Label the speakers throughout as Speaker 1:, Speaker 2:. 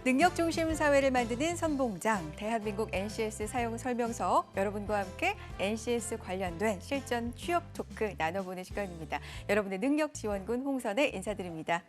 Speaker 1: 능력 중심 사회를 만드는 선봉장, 대한민국 NCS 사용 설명서, 여러분과 함께 NCS 관련된 실전 취업 토크 나눠보는 시간입니다. 여러분의 능력 지원군 홍선혜 인사드립니다.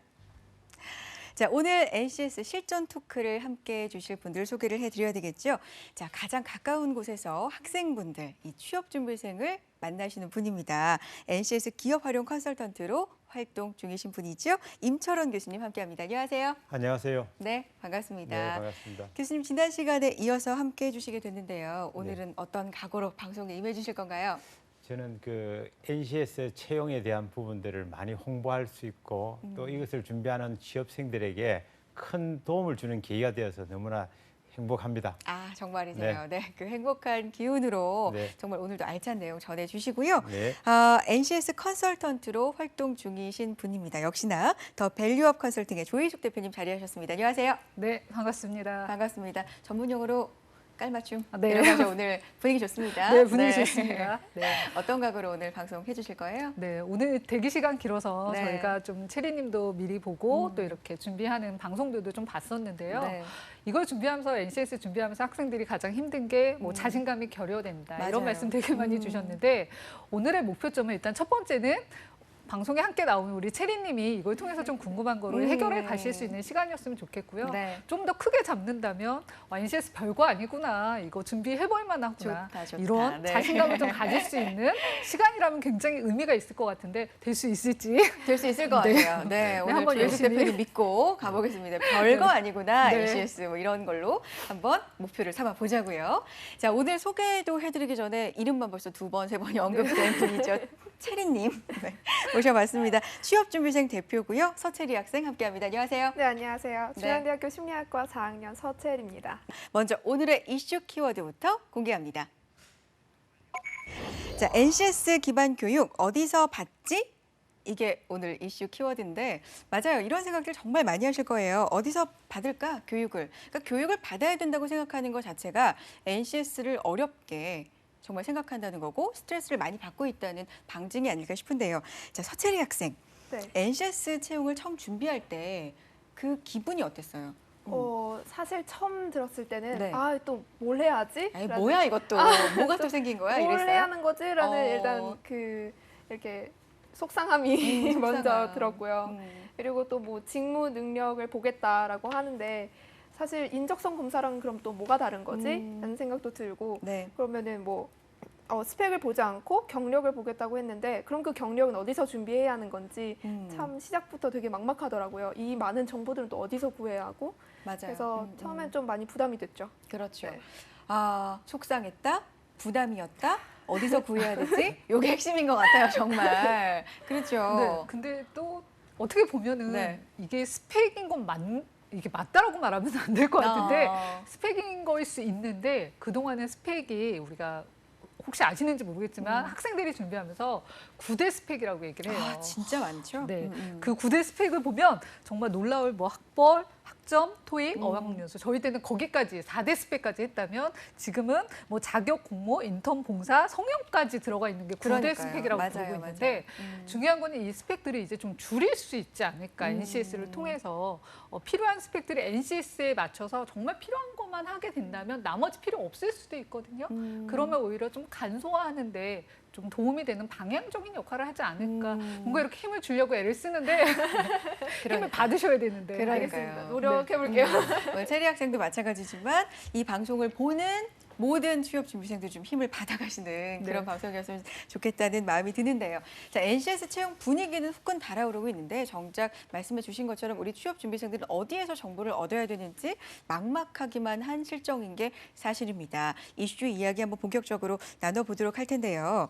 Speaker 1: 자, 오늘 NCS 실전 토크를 함께 해주실 분들 소개를 해드려야 되겠죠. 자, 가장 가까운 곳에서 학생분들, 이 취업준비생을 만나시는 분입니다. NCS 기업 활용 컨설턴트로 활동 중이신 분이죠. 임철원 교수님 함께합니다. 안녕하세요.
Speaker 2: 안녕하세요.
Speaker 1: 네, 반갑습니다.
Speaker 2: 네, 반갑습니다.
Speaker 1: 교수님 지난 시간에 이어서 함께해 주시게 됐는데요. 오늘은 어떤 각오로 방송에 임해 주실 건가요?
Speaker 2: 저는 그 NCS 채용에 대한 부분들을 많이 홍보할 수 있고 또 이것을 준비하는 취업생들에게 큰 도움을 주는 계기가 되어서 너무나 행복합니다.
Speaker 1: 아, 정말이세요. 네, 그 행복한 기운으로 정말 오늘도 알찬 내용 전해주시고요.
Speaker 2: 네.
Speaker 1: NCS 컨설턴트로 활동 중이신 분입니다. 역시나 더 밸류업 컨설팅의 조희숙 대표님 자리하셨습니다. 안녕하세요.
Speaker 3: 네, 반갑습니다.
Speaker 1: 반갑습니다. 전문 용어로 깔맞춤.
Speaker 3: 네.
Speaker 1: 이런 거죠. 오늘 분위기 좋습니다.
Speaker 3: 네, 분위기 좋습니다.
Speaker 1: 네. 어떤 각오로 오늘 방송 해주실 거예요?
Speaker 3: 네, 오늘 대기 시간 길어서
Speaker 1: 네.
Speaker 3: 저희가 좀 체리님도 미리 보고 또 이렇게 준비하는 방송들도 좀 봤었는데요.
Speaker 1: 네.
Speaker 3: 이걸 준비하면서 NCS 준비하면서 학생들이 가장 힘든 게 뭐 자신감이 결여된다
Speaker 1: 맞아요.
Speaker 3: 이런 말씀 되게 많이 주셨는데 오늘의 목표점은 일단 첫 번째는 방송에 함께 나오는 우리 체리님이 이걸 통해서 좀 궁금한 거를 해결해 가실 수 있는 시간이었으면 좋겠고요.
Speaker 1: 네.
Speaker 3: 좀 더 크게 잡는다면 NCS 별거 아니구나, 이거 준비해볼 만하구나,
Speaker 1: 좋다.
Speaker 3: 이런
Speaker 1: 네.
Speaker 3: 자신감을 좀 가질 수 있는 시간이라면 굉장히 의미가 있을 것 같은데 될 수 있을지.
Speaker 1: 될 수 있을 것
Speaker 3: 네.
Speaker 1: 같아요. 네, 오늘
Speaker 3: 한번
Speaker 1: 조희숙
Speaker 3: 열심히.
Speaker 1: 대표님 믿고 가보겠습니다. 별거 아니구나,
Speaker 3: 네.
Speaker 1: NCS 뭐 이런 걸로 한번 목표를 삼아 보자고요. 자, 오늘 소개도 해드리기 전에 이름만 벌써 두 번, 세 번이 언급된 분이죠. 체리님 네, 모셔봤습니다. 취업준비생 대표고요. 서채리 학생 함께합니다. 안녕하세요.
Speaker 4: 네, 안녕하세요.
Speaker 1: 네.
Speaker 4: 중앙대학교 심리학과 4학년 서채리입니다.
Speaker 1: 먼저 오늘의 이슈 키워드부터 공개합니다. 자, NCS 기반 교육 어디서 받지? 이게 오늘 이슈 키워드인데 맞아요. 이런 생각들 정말 많이 하실 거예요. 어디서 받을까? 교육을. 그러니까 교육을 받아야 된다고 생각하는 것 자체가 NCS를 어렵게 정말 생각한다는 거고 스트레스를 많이 받고 있다는 방증이 아닐까 싶은데요. 자, 서채리 학생.
Speaker 4: 네.
Speaker 1: NCS 채용을 처음 준비할 때 그 기분이 어땠어요?
Speaker 4: 사실 처음 들었을 때는
Speaker 1: 네.
Speaker 4: 또 뭘 해야지?
Speaker 1: 에이, 뭐야 이것도. 뭐가 또 생긴 거야?
Speaker 4: 뭘
Speaker 1: 이랬어요?
Speaker 4: 해야 하는 거지라는
Speaker 1: 어.
Speaker 4: 일단 이렇게 속상함이 먼저
Speaker 1: 속상함.
Speaker 4: 들었고요. 그리고 또 뭐 직무 능력을 보겠다라고 하는데 사실 인적성 검사랑 그럼 또 뭐가 다른 거지? 라는 생각도 들고
Speaker 1: 네.
Speaker 4: 그러면은 뭐 스펙을 보지 않고 경력을 보겠다고 했는데 그럼 그 경력은 어디서 준비해야 하는 건지 참 시작부터 되게 막막하더라고요. 이 많은 정보들은 또 어디서 구해야 하고
Speaker 1: 맞아요.
Speaker 4: 그래서 처음엔 좀 많이 부담이 됐죠.
Speaker 1: 그렇죠.
Speaker 4: 네.
Speaker 1: 아, 속상했다, 부담이었다, 어디서 구해야 되지? 이게 핵심인 것 같아요, 정말. 그렇죠.
Speaker 3: 네, 근데 또 어떻게 보면은
Speaker 1: 네.
Speaker 3: 이게 스펙인 건 이게 맞다라고 말하면 안 될 것 같은데 스펙인 거일 수 있는데 그동안의 스펙이 우리가 혹시 아시는지 모르겠지만 학생들이 준비하면서 9대 스펙이라고 얘기를 해요.
Speaker 1: 아, 진짜 많죠?
Speaker 3: 네, 그 9대 스펙을 보면 정말 놀라울 뭐 학벌, 학점, 토익, 어학연수 저희 때는 거기까지 4대 스펙까지 했다면 지금은 뭐 자격, 공모, 인턴, 봉사, 성형까지 들어가 있는 게 9대
Speaker 1: 그러니까요.
Speaker 3: 스펙이라고
Speaker 1: 맞아요,
Speaker 3: 부르고 있는데 중요한 거는 이 스펙들이 이제 좀 줄일 수 있지 않을까 NCS를 통해서 필요한 스펙들이 NCS에 맞춰서 정말 필요한 것만 하게 된다면 나머지 필요 없을 수도 있거든요. 그러면 오히려 좀 간소화하는데 좀 도움이 되는 방향적인 역할을 하지 않을까. 뭔가 이렇게 힘을 주려고 애를 쓰는데 힘을 받으셔야 되는데.
Speaker 1: 그러니까요.
Speaker 4: 알겠습니다. 노력해볼게요.
Speaker 1: 오늘 체리 학생도 마찬가지지만 이 방송을 보는 모든 취업준비생들 좀 힘을 받아가시는 그런 방송이었으면 좋겠다는 마음이 드는데요. 자, NCS 채용 분위기는 후끈 달아오르고 있는데 정작 말씀해 주신 것처럼 우리 취업준비생들은 어디에서 정보를 얻어야 되는지 막막하기만 한 실정인 게 사실입니다. 이슈 이야기 한번 본격적으로 나눠보도록 할 텐데요.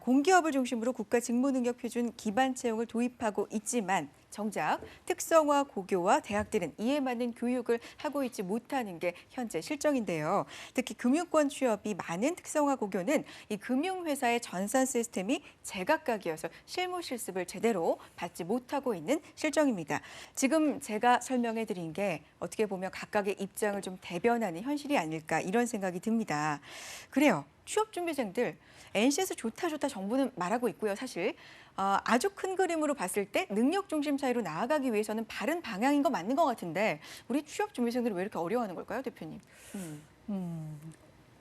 Speaker 1: 공기업을 중심으로 국가 직무능력표준 기반 채용을 도입하고 있지만 정작 특성화 고교와 대학들은 이에 맞는 교육을 하고 있지 못하는 게 현재 실정인데요. 특히 금융권 취업이 많은 특성화 고교는 이 금융회사의 전산 시스템이 제각각이어서 실무 실습을 제대로 받지 못하고 있는 실정입니다. 지금 제가 설명해 드린 게 어떻게 보면 각각의 입장을 좀 대변하는 현실이 아닐까 이런 생각이 듭니다. 그래요. 취업 준비생들 NCS 좋다 정부는 말하고 있고요. 사실 아주 큰 그림으로 봤을 때 능력 중심 사회로 나아가기 위해서는 바른 방향인 거 맞는 것 같은데 우리 취업 준비생들은 왜 이렇게 어려워하는 걸까요, 대표님?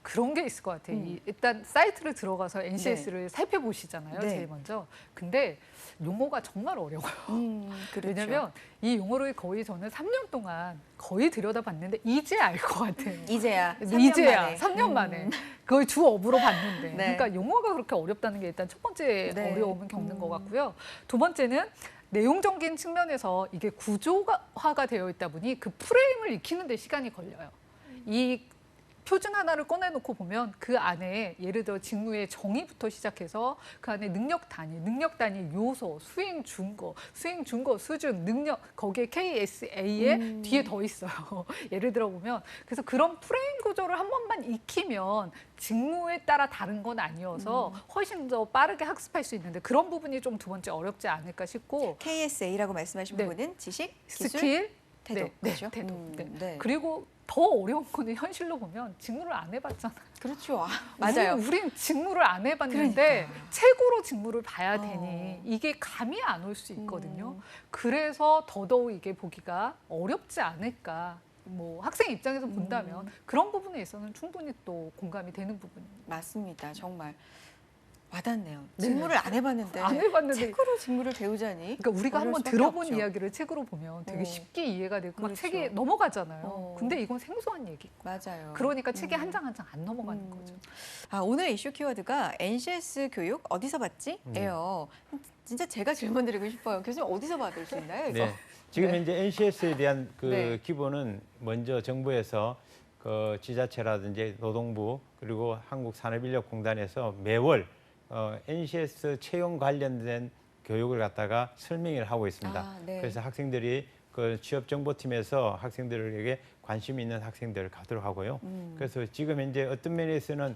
Speaker 3: 그런 게 있을 것 같아요. 일단 사이트를 들어가서 NCS를 살펴보시잖아요,
Speaker 1: 네.
Speaker 3: 제일 먼저. 근데 용어가 정말 어려워요.
Speaker 1: 그렇죠.
Speaker 3: 왜냐면 이 용어를 거의 저는 3년 동안 거의 들여다봤는데 이제 알 것 같아요.
Speaker 1: 이제야 3년
Speaker 3: 이제야
Speaker 1: 만에.
Speaker 3: 3년 만에 거의 주 업으로 봤는데
Speaker 1: 네.
Speaker 3: 그러니까 용어가 그렇게 어렵다는 게 일단 첫 번째
Speaker 1: 네.
Speaker 3: 어려움은 겪는 것 같고요. 두 번째는 내용적인 측면에서 이게 구조화가 되어 있다 보니 그 프레임을 익히는 데 시간이 걸려요. 이 표준 하나를 꺼내놓고 보면 그 안에 예를 들어 직무의 정의부터 시작해서 그 안에 능력 단위 요소, 수행 준거 수준, 능력 거기에 KSA에 뒤에 더 있어요. 예를 들어 보면 그래서 그런 프레임 구조를 한 번만 익히면 직무에 따라 다른 건 아니어서 훨씬 더 빠르게 학습할 수 있는데 그런 부분이 좀 두 번째 어렵지 않을까 싶고
Speaker 1: KSA라고 말씀하신
Speaker 3: 네.
Speaker 1: 부분은 지식, 기술,
Speaker 3: 스킬,
Speaker 1: 태도. 그렇죠?
Speaker 3: 태도. 네.
Speaker 1: 네.
Speaker 3: 그리고 더 어려운 거는 현실로 보면 직무를 안 해봤잖아요.
Speaker 1: 그렇죠. 맞아요.
Speaker 3: 우린 직무를 안 해봤는데
Speaker 1: 그러니까.
Speaker 3: 책으로 직무를 봐야 되니 이게 감이 안 올 수 있거든요. 그래서 더더욱 이게 보기가 어렵지 않을까. 뭐 학생 입장에서 본다면 그런 부분에 있어서는 충분히 또 공감이 되는 부분입니다.
Speaker 1: 맞습니다. 정말 와닿네요.
Speaker 3: 네.
Speaker 1: 직무를 안 해봤는데
Speaker 3: 안 해봤는데
Speaker 1: 책으로 직무를 배우자니.
Speaker 3: 그러니까 우리가
Speaker 1: 어려울
Speaker 3: 한번
Speaker 1: 수밖에
Speaker 3: 들어본
Speaker 1: 없죠.
Speaker 3: 이야기를 책으로 보면 되게 쉽게 이해가 되고 막
Speaker 1: 그렇죠.
Speaker 3: 책에 넘어가잖아요.
Speaker 1: 어.
Speaker 3: 근데 이건 생소한 얘기.
Speaker 1: 맞아요.
Speaker 3: 그러니까 책에 한 장 한 장 안 넘어가는 거죠.
Speaker 1: 오늘 이슈 키워드가 NCS 교육 어디서 받지? 예요. 진짜 제가 질문 드리고 싶어요. 교수님 어디서 받을 수 있나요? 이거?
Speaker 2: 네. 지금
Speaker 1: 네.
Speaker 2: 현재 NCS에 대한 그
Speaker 1: 네.
Speaker 2: 기본은 먼저 정부에서 그 지자체라든지 노동부 그리고 한국산업인력공단에서 매월 NCS 채용 관련된 교육을 갖다가 설명을 하고 있습니다.
Speaker 1: 네.
Speaker 2: 그래서 학생들이 그 취업 정보팀에서 학생들에게 관심 있는 학생들을 가도록 하고요. 그래서 지금 현재 어떤 면에서는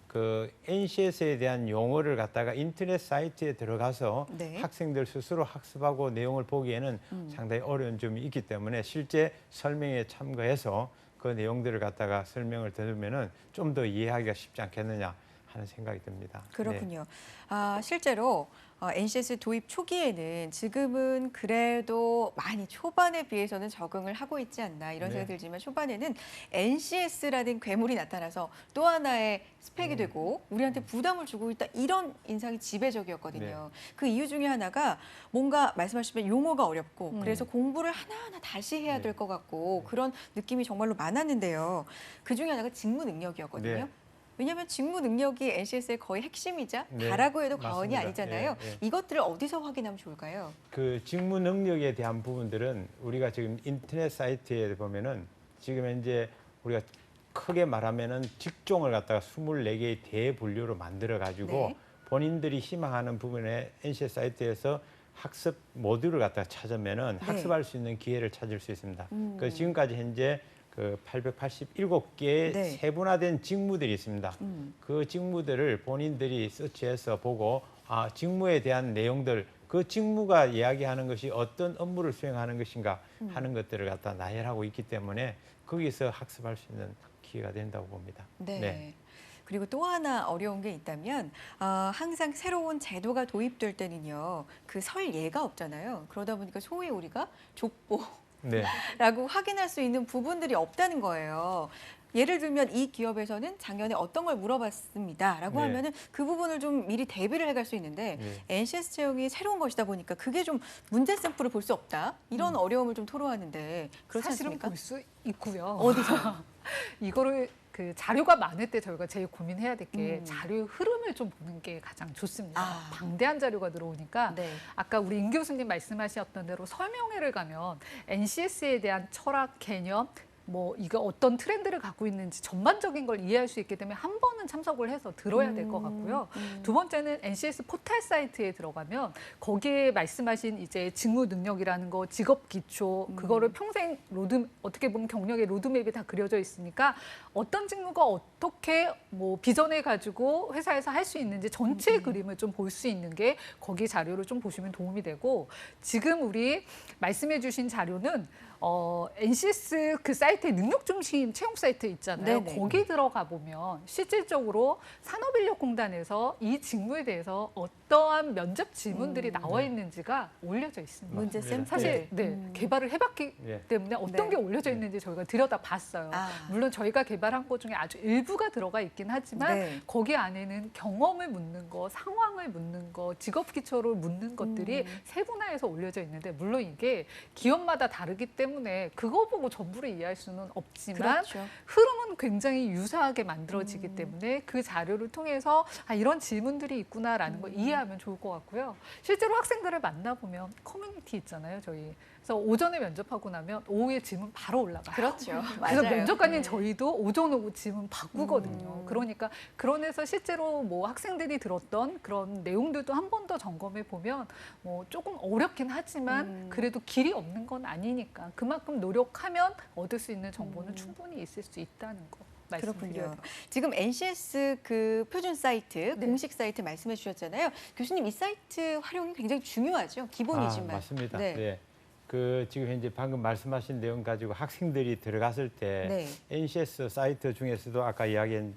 Speaker 2: 그 NCS에 대한 용어를 갖다가 인터넷 사이트에 들어가서
Speaker 1: 네.
Speaker 2: 학생들 스스로 학습하고 내용을 보기에는 상당히 어려운 점이 있기 때문에 실제 설명에 참가해서 그 내용들을 갖다가 설명을 들으면은 좀 더 이해하기가 쉽지 않겠느냐 하는 생각이 듭니다.
Speaker 1: 그렇군요. 실제로 NCS 도입 초기에는 지금은 그래도 많이 초반에 비해서는 적응을 하고 있지 않나 이런
Speaker 2: 네.
Speaker 1: 생각이 들지만 초반에는 NCS라는 괴물이 나타나서 또 하나의 스펙이 되고 우리한테 부담을 주고 있다 이런 인상이 지배적이었거든요. 그 이유 중에 하나가 뭔가 말씀하시면 용어가 어렵고 그래서 공부를 하나하나 다시 해야
Speaker 2: 네.
Speaker 1: 될 것 같고 그런 느낌이 정말로 많았는데요. 그 중에 하나가 직무 능력이었거든요.
Speaker 2: 네.
Speaker 1: 왜냐하면 직무 능력이 NCS의 거의 핵심이자
Speaker 2: 네,
Speaker 1: 다라고 해도 과언이
Speaker 2: 맞습니다.
Speaker 1: 아니잖아요.
Speaker 2: 예, 예.
Speaker 1: 이것들을 어디서 확인하면 좋을까요?
Speaker 2: 그 직무 능력에 대한 부분들은 우리가 지금 인터넷 사이트에 보면은 지금 현재 우리가 크게 말하면은 직종을 갖다가 24개의 대분류로 만들어 가지고
Speaker 1: 네.
Speaker 2: 본인들이 희망하는 부분에 NCS 사이트에서 학습 모듈을 갖다가 찾으면은
Speaker 1: 네.
Speaker 2: 학습할 수 있는 기회를 찾을 수 있습니다. 그 지금까지 현재 그 887개의
Speaker 1: 네.
Speaker 2: 세분화된 직무들이 있습니다. 그 직무들을 본인들이 서치해서 보고 직무에 대한 내용들, 그 직무가 이야기하는 것이 어떤 업무를 수행하는 것인가 하는 것들을 갖다 나열하고 있기 때문에 거기서 학습할 수 있는 기회가 된다고 봅니다.
Speaker 1: 네. 그리고 또 하나 어려운 게 있다면 항상 새로운 제도가 도입될 때는요. 그 설 예가 없잖아요. 그러다 보니까 소위 우리가 족보
Speaker 2: 네.
Speaker 1: 라고 확인할 수 있는 부분들이 없다는 거예요. 예를 들면 이 기업에서는 작년에 어떤 걸 물어봤습니다라고
Speaker 2: 네.
Speaker 1: 하면은 그 부분을 좀 미리 대비를 해갈 수 있는데
Speaker 2: 네.
Speaker 1: NCS 채용이 새로운 것이다 보니까 그게 좀 문제 샘플을 볼 수 없다 이런 어려움을 좀 토로하는데 그렇지
Speaker 3: 사실은
Speaker 1: 않습니까?
Speaker 3: 볼 수 있고요.
Speaker 1: 어디서?
Speaker 3: 이거를 그 자료가 많을 때 저희가 제일 고민해야 될 게 자료의 흐름을 좀 보는 게 가장 좋습니다. 방대한 자료가 들어오니까
Speaker 1: 네.
Speaker 3: 아까 우리 임 교수님 말씀하셨던 대로 설명회를 가면 NCS에 대한 철학, 개념, 뭐 이거 어떤 트렌드를 갖고 있는지 전반적인 걸 이해할 수 있기 때문에 한 번은 참석을 해서 들어야 될 것 같고요. 두 번째는 NCS 포털 사이트에 들어가면 거기에 말씀하신 이제 직무 능력이라는 거, 직업 기초 그거를 평생 어떻게 보면 경력의 로드맵이 다 그려져 있으니까 어떤 직무가 어떻게 뭐 비전해 가지고 회사에서 할 수 있는지 전체 그림을 좀 볼 수 있는 게 거기 자료를 좀 보시면 도움이 되고 지금 우리 말씀해 주신 자료는 NCS 그 사이트에 능력 중심 채용 사이트 있잖아요.
Speaker 1: 네네.
Speaker 3: 거기 들어가 보면 실질적으로 산업인력공단에서 이 직무에 대해서 어떠한 면접 질문들이 나와 있는지가 올려져 있습니다.
Speaker 1: 문제
Speaker 2: 맞습니다.
Speaker 1: 샘플.
Speaker 3: 사실 개발을 해봤기
Speaker 2: 예.
Speaker 3: 때문에 어떤
Speaker 1: 네.
Speaker 3: 게 올려져 있는지 저희가 들여다봤어요.
Speaker 1: 아.
Speaker 3: 물론 저희가 개발한 것 중에 아주 일부가 들어가 있긴 하지만
Speaker 1: 네.
Speaker 3: 거기 안에는 경험을 묻는 거, 상황을 묻는 거, 직업 기초를 묻는 것들이 세분화해서 올려져 있는데 물론 이게 기업마다 다르기 때문에 그거 보고 전부를 이해할 수는 없지만
Speaker 1: 그렇죠.
Speaker 3: 흐름은 굉장히 유사하게 만들어지기 때문에 그 자료를 통해서 이런 질문들이 있구나라는 걸 이해하면 좋을 것 같고요. 실제로 학생들을 만나보면 커뮤니티 있잖아요, 저희. 그래서 오전에 면접하고 나면 오후에 질문 바로 올라가요.
Speaker 1: 그렇죠.
Speaker 3: 그래서
Speaker 1: 맞아요.
Speaker 3: 면접관인 저희도 오전 오후 질문 바꾸거든요. 그러니까 그런 데서 실제로 뭐 학생들이 들었던 그런 내용들도 한 번 더 점검해 보면 뭐 조금 어렵긴 하지만 그래도 길이 없는 건 아니니까 그만큼 노력하면 얻을 수 있는 정보는 충분히 있을 수 있다는 거 말씀드려요.
Speaker 1: 그렇군요. 지금 NCS 그 표준 사이트,
Speaker 3: 네.
Speaker 1: 공식 사이트 말씀해 주셨잖아요. 교수님 이 사이트 활용이 굉장히 중요하죠. 기본이지만.
Speaker 2: 맞습니다.
Speaker 1: 네.
Speaker 2: 네. 그 지금 현재 방금 말씀하신 내용 가지고 학생들이 들어갔을 때
Speaker 1: 네.
Speaker 2: NCS 사이트 중에서도 아까 이야기한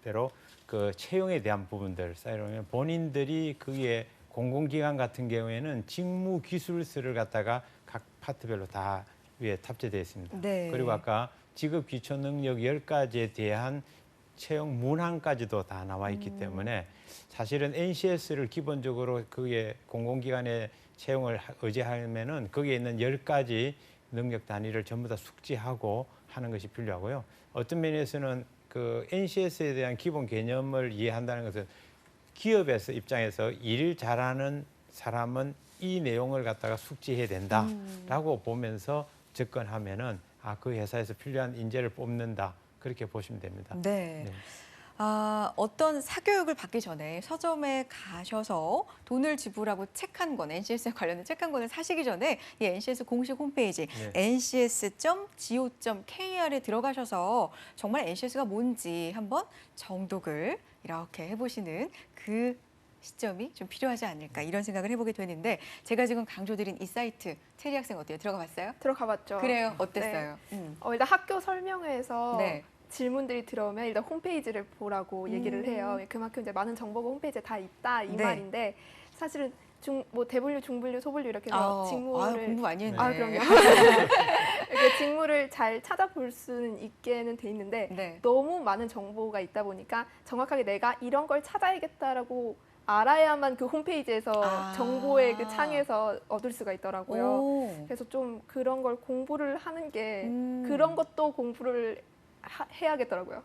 Speaker 2: 대로 그 채용에 대한 부분들 사이로는 본인들이 거기에 공공기관 같은 경우에는 직무 기술서를 갖다가 각 파트별로 다 위에 탑재되어 있습니다.
Speaker 1: 네.
Speaker 2: 그리고 아까 직업 기초 능력 10가지에 대한 채용 문항까지도 다 나와 있기 때문에 사실은 NCS를 기본적으로 그게 공공기관에 채용을 의지하면은 거기에 있는 10가지 능력 단위를 전부 다 숙지하고 하는 것이 필요하고요. 어떤 면에서는 그 NCS에 대한 기본 개념을 이해한다는 것은 기업에서 입장에서 일 잘하는 사람은 이 내용을 갖다가 숙지해야 된다라고 보면서 접근하면은 그 회사에서 필요한 인재를 뽑는다 그렇게 보시면 됩니다.
Speaker 1: 네.
Speaker 2: 네.
Speaker 1: 어떤 사교육을 받기 전에 서점에 가셔서 돈을 지불하고 책 한 권, NCS에 관련된 책 한 권을 사시기 전에 이 NCS 공식 홈페이지
Speaker 2: 네.
Speaker 1: ncs.go.kr에 들어가셔서 정말 NCS가 뭔지 한번 정독을 이렇게 해보시는 그 시점이 좀 필요하지 않을까 이런 생각을 해보게 되는데 제가 지금 강조드린 이 사이트 체리 학생 어때요? 들어가 봤어요?
Speaker 4: 들어가 봤죠.
Speaker 1: 그래요? 어땠어요?
Speaker 4: 일단 학교 설명회에서
Speaker 1: 네.
Speaker 4: 질문들이 들어오면 일단 홈페이지를 보라고 얘기를 해요. 그만큼 이제 많은 정보가 홈페이지에 다 있다 이
Speaker 1: 네.
Speaker 4: 말인데 사실은 뭐 대분류, 중분류, 소분류 이렇게 해서 직무를
Speaker 1: 공부 많이 했네.
Speaker 4: 그럼요. 이렇게 직무를 잘 찾아볼 수는 있게는 돼 있는데
Speaker 1: 네.
Speaker 4: 너무 많은 정보가 있다 보니까 정확하게 내가 이런 걸 찾아야겠다라고 알아야만 그 홈페이지에서 정보의 그 창에서 얻을 수가 있더라고요.
Speaker 1: 오.
Speaker 4: 그래서 좀 그런 걸 공부를 하는 게 그런 것도 공부를 해야겠더라고요.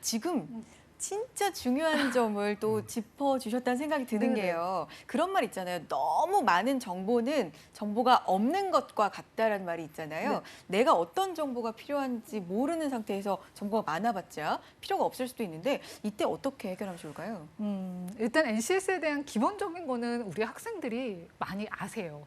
Speaker 1: 지금 진짜 중요한 점을 또 짚어주셨다는 생각이 드는
Speaker 4: 네네.
Speaker 1: 게요. 그런 말 있잖아요. 너무 많은 정보는 정보가 없는 것과 같다라는 말이 있잖아요.
Speaker 4: 네.
Speaker 1: 내가 어떤 정보가 필요한지 모르는 상태에서 정보가 많아봤자 필요가 없을 수도 있는데 이때 어떻게 해결하면 좋을까요?
Speaker 3: 일단 NCS에 대한 기본적인 거는 우리 학생들이 많이 아세요.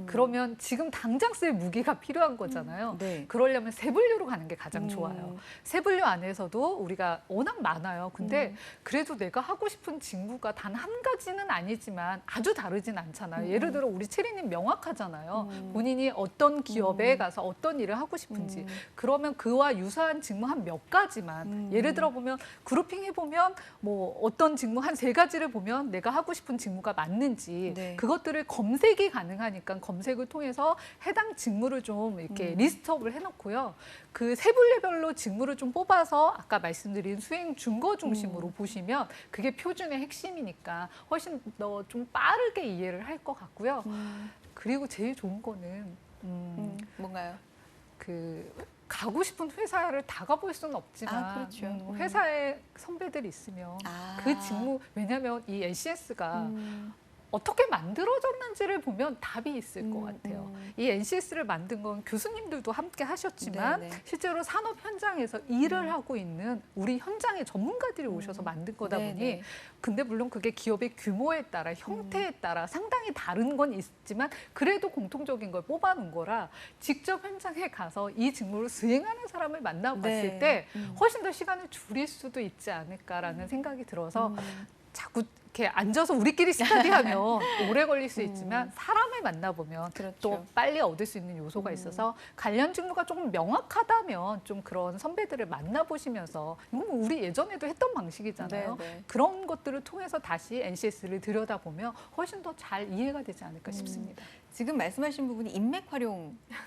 Speaker 3: 그러면 지금 당장 쓸 무기가 필요한 거잖아요.
Speaker 1: 네.
Speaker 3: 그러려면 세분류로 가는 게 가장 좋아요. 세분류 안에서도 우리가 워낙 많아요. 근데 그래도 내가 하고 싶은 직무가 단 한 가지는 아니지만 아주 다르진 않잖아요. 예를 들어 우리 체리님 명확하잖아요. 본인이 어떤 기업에 가서 어떤 일을 하고 싶은지. 그러면 그와 유사한 직무 한 몇 가지만 예를 들어 보면 그룹핑 해보면 뭐 어떤 직무 한 3가지를 보면 내가 하고 싶은 직무가 맞는지
Speaker 1: 네.
Speaker 3: 그것들을 검색이 가능하니까 검색을 통해서 해당 직무를 좀 이렇게 리스트업을 해놓고요. 그 세분류별로 직무를 좀 뽑아서 아까 말씀드린 수행 준거 중심으로 보시면 그게 표준의 핵심이니까 훨씬 더 좀 빠르게 이해를 할 것 같고요. 그리고 제일 좋은 거는
Speaker 1: 뭔가요?
Speaker 3: 그 가고 싶은 회사를 다 가볼 수는 없지만
Speaker 1: 그렇죠.
Speaker 3: 회사에 선배들이 있으면 그 직무 왜냐하면 이 NCS가 어떻게 만들어졌는지를 보면 답이 있을 것 같아요. 이 NCS를 만든 건 교수님들도 함께 하셨지만
Speaker 1: 네네.
Speaker 3: 실제로 산업 현장에서 일을 하고 있는 우리 현장의 전문가들이 오셔서 만든 거다 보니
Speaker 1: 네네.
Speaker 3: 근데 물론 그게 기업의 규모에 따라 형태에 따라 상당히 다른 건 있지만 그래도 공통적인 걸 뽑아놓은 거라 직접 현장에 가서 이 직무를 수행하는 사람을 만나봤을
Speaker 1: 네.
Speaker 3: 때 훨씬 더 시간을 줄일 수도 있지 않을까라는 생각이 들어서 자꾸 이렇게 앉아서 우리끼리 스터디하면 오래 걸릴 수 있지만 사람을 만나보면
Speaker 1: 그렇죠.
Speaker 3: 또 빨리 얻을 수 있는 요소가 있어서 관련 직무가 조금 명확하다면 좀 그런 선배들을 만나보시면서 이건 뭐 우리 예전에도 했던 방식이잖아요.
Speaker 1: 네.
Speaker 3: 그런 것들을 통해서 다시 NCS를 들여다보면 훨씬 더 잘 이해가 되지 않을까 싶습니다.
Speaker 1: 지금 말씀하신 부분이 인맥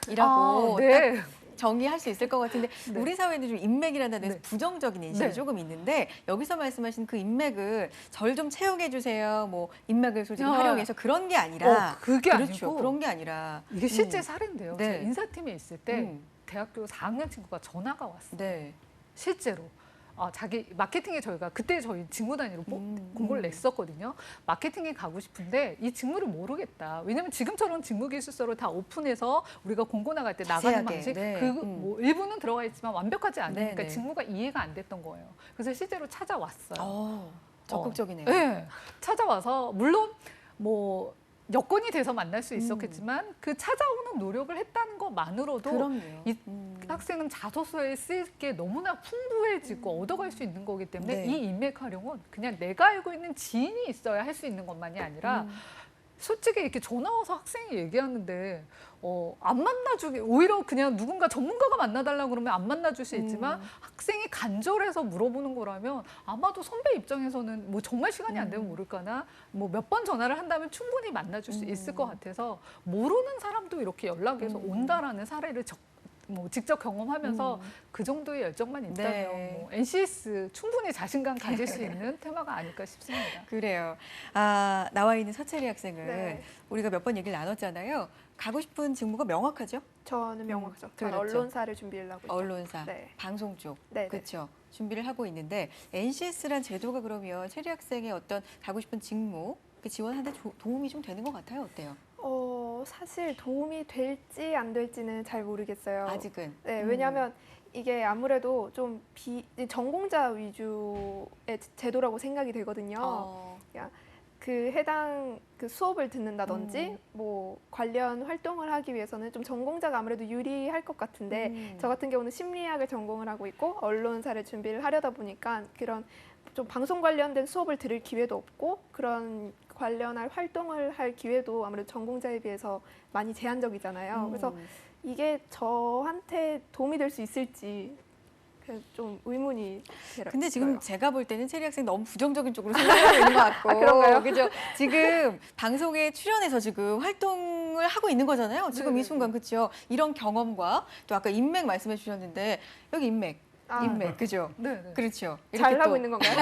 Speaker 1: 활용이라고
Speaker 3: 네.
Speaker 1: 정의할 수 있을 것 같은데
Speaker 3: 네.
Speaker 1: 우리 사회는 좀 인맥이라는 단어에서
Speaker 3: 네.
Speaker 1: 부정적인 인식이
Speaker 3: 네.
Speaker 1: 조금 있는데 여기서 말씀하신 그 인맥을 절 좀 채용해 주세요. 뭐 인맥을 솔직히
Speaker 3: 아.
Speaker 1: 활용해서 그런 게 아니라
Speaker 3: 그게
Speaker 1: 그렇죠.
Speaker 3: 아니고
Speaker 1: 그런 게 아니라
Speaker 3: 이게 실제 사례인데요.
Speaker 1: 네.
Speaker 3: 제가 인사팀에 있을 때
Speaker 1: 음.
Speaker 3: 대학교 4학년 친구가 전화가 왔어요.
Speaker 1: 네.
Speaker 3: 실제로. 자기 마케팅에 저희가 그때 저희 직무 단위로 공고를
Speaker 1: 음.
Speaker 3: 냈었거든요. 마케팅에 가고 싶은데 이 직무를 모르겠다. 왜냐하면 지금처럼 직무 기술서를 다 오픈해서 우리가 공고 나갈 때 나가는
Speaker 1: 자세하게,
Speaker 3: 방식
Speaker 1: 네.
Speaker 3: 뭐 일부는 들어가 있지만 완벽하지 않으니까
Speaker 1: 네, 네.
Speaker 3: 직무가 이해가 안 됐던 거예요. 그래서 실제로 찾아왔어요.
Speaker 1: 적극적이네요.
Speaker 3: 네, 찾아와서 물론 뭐 여건이 돼서 만날 수 있었겠지만 그 찾아오는 노력을 했다는 것만으로도
Speaker 1: 그럼요.
Speaker 3: 이 학생은 자소서에 쓸 게 너무나 풍부해지고 얻어갈 수 있는 거기 때문에
Speaker 1: 네.
Speaker 3: 이 인맥 활용은 그냥 내가 알고 있는 지인이 있어야 할 수 있는 것만이 아니라 솔직히 이렇게 전화 와서 학생이 얘기하는데 안 만나주게 오히려 그냥 누군가 전문가가 만나달라고 그러면 안 만나줄 수 있지만 학생이 간절해서 물어보는 거라면 아마도 선배 입장에서는 뭐 정말 시간이 안 되면 모를까나 뭐 몇 번 전화를 한다면 충분히 만나줄 수 있을 것 같아서 모르는 사람도 이렇게 연락해서 온다라는 사례를 뭐 직접 경험하면서 그 정도의 열정만 있다면
Speaker 1: 네.
Speaker 3: 뭐 NCS 충분히 자신감 가질 수 있는 테마가 아닐까 싶습니다.
Speaker 1: 그래요. 나와 있는 서채리 학생은
Speaker 4: 네.
Speaker 1: 우리가 몇 번 얘기를 나눴잖아요. 가고 싶은 직무가 명확하죠?
Speaker 4: 저는 명확하죠. 저는
Speaker 1: 그렇죠.
Speaker 4: 언론사를 준비를 하고 있죠.
Speaker 1: 언론사,
Speaker 4: 네.
Speaker 1: 방송 쪽,
Speaker 4: 네,
Speaker 1: 그렇죠. 준비를 하고 있는데 NCS란 제도가 그러면 체리 학생의 어떤 가고 싶은 직무 지원하는 데 도움이 좀 되는 것 같아요. 어때요?
Speaker 4: 사실 도움이 될지 안 될지는 잘 모르겠어요.
Speaker 1: 아직은.
Speaker 4: 네, 왜냐하면 이게 아무래도 좀 전공자 위주의 제도라고 생각이 되거든요. 그 해당 그 수업을 듣는다든지 뭐 관련 활동을 하기 위해서는 좀 전공자가 아무래도 유리할 것 같은데 저 같은 경우는 심리학을 전공을 하고 있고 언론사를 준비를 하려다 보니까 그런 좀 방송 관련된 수업을 들을 기회도 없고 그런 관련할 활동을 할 기회도 아무래도 전공자에 비해서 많이 제한적이잖아요. 그래서 이게 저한테 도움이 될 수 있을지 좀 의문이 들어요.
Speaker 1: 근데 지금 제가 볼 때는 체리 학생 너무 부정적인 쪽으로 생각하고 있는 것 같고.
Speaker 4: 그런가요?
Speaker 1: 그죠? 지금 방송에 출연해서 지금 활동을 하고 있는 거잖아요. 지금
Speaker 3: 네네.
Speaker 1: 이 순간 그렇죠? 이런 경험과 또 아까 인맥 말씀해 주셨는데 여기 인맥, 그죠?
Speaker 3: 네.
Speaker 1: 그렇죠.
Speaker 4: 잘
Speaker 1: 이렇게
Speaker 4: 하고
Speaker 1: 또
Speaker 4: 있는 건가요?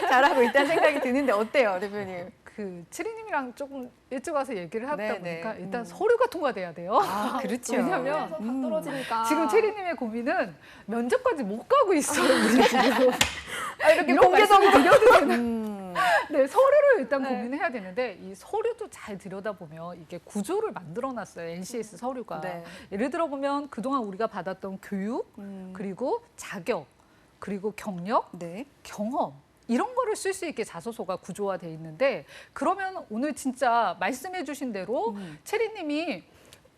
Speaker 1: 잘하고 있다는 생각이 드는데 어때요, 대표님?
Speaker 3: 그 치리님이랑 조금 일찍 와서 얘기를 하다
Speaker 1: 네네.
Speaker 3: 보니까 일단 서류가 통과돼야 돼요.
Speaker 1: 그렇죠.
Speaker 3: 왜냐면
Speaker 4: 다 떨어지니까
Speaker 3: 지금 체리님의 고민은 면접까지 못 가고 있어요. 우리 지금
Speaker 4: 이렇게
Speaker 3: 이런 말씀을 드려도 되나? 네, 서류를 일단
Speaker 4: 네.
Speaker 3: 고민해야 되는데 이 서류도 잘 들여다보면 이게 구조를 만들어놨어요. NCS 서류가.
Speaker 1: 네.
Speaker 3: 예를 들어 보면 그동안 우리가 받았던 교육, 그리고 자격, 그리고 경력,
Speaker 1: 네.
Speaker 3: 경험 이런 거를 쓸 수 있게 자소서가 구조화돼 있는데 그러면 오늘 진짜 말씀해 주신 대로 체리님이